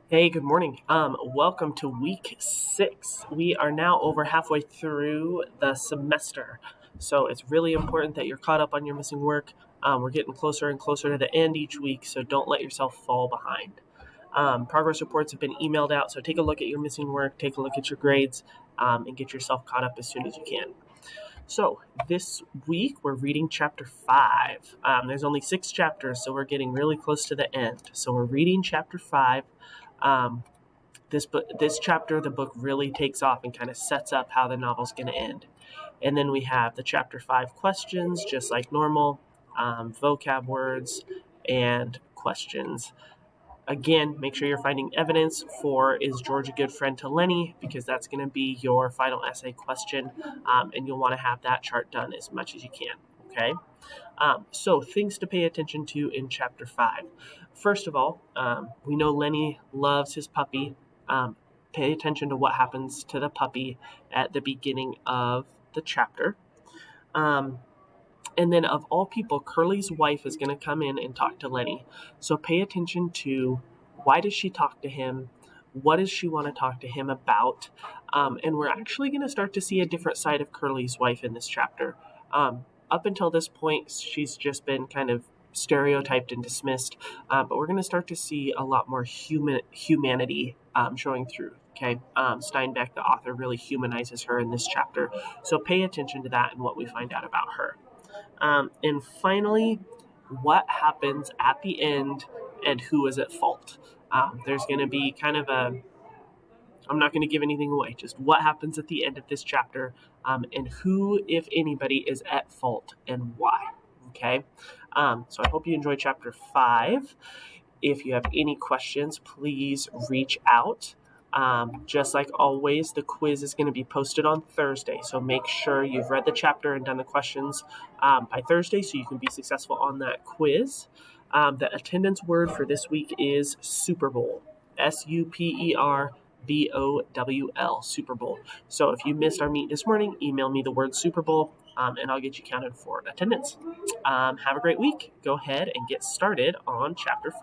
Hey, good morning. Welcome to week 6. We are now over halfway through the semester. So it's really important that you're caught up on your missing work. We're getting closer and closer to the end each week, so don't let yourself fall behind. Progress reports have been emailed out, so take a look at your missing work, take a look at your grades, and get yourself caught up as soon as you can. So this week we're reading chapter 5. There's only 6 chapters, so we're getting really close to the end. So we're reading chapter 5. This chapter, the book really takes off and kind of sets up how the novel's going to end. And then we have the chapter 5 questions, just like normal, vocab words and questions. Again, make sure you're finding evidence for is George a good friend to Lenny, because that's going to be your final essay question, and you'll want to have that chart done as much as you can. Okay. So things to pay attention to in chapter 5. First of all, we know Lenny loves his puppy. Pay attention to what happens to the puppy at the beginning of the chapter. And then of all people, Curly's wife is going to come in and talk to Lenny. So pay attention to why does she talk to him? What does she want to talk to him about? And we're actually going to start to see a different side of Curly's wife in this chapter. Up until this point, she's just been kind of stereotyped and dismissed, but we're going to start to see a lot more humanity showing through. Okay, Steinbeck, the author, really humanizes her in this chapter, so pay attention to that and what we find out about her. And finally, what happens at the end and who is at fault. There's going to be kind of I'm not going to give anything away, just what happens at the end of this chapter, and who, if anybody, is at fault and why. Okay, so I hope you enjoy chapter 5. If you have any questions, please reach out. Just like always, the quiz is going to be posted on Thursday, so make sure you've read the chapter and done the questions by Thursday so you can be successful on that quiz. The attendance word for this week is Super Bowl. SUPERBOWL, Super Bowl. So if you missed our meet this morning, email me the word Super Bowl, and I'll get you counted for attendance. Have a great week. Go ahead and get started on chapter 5.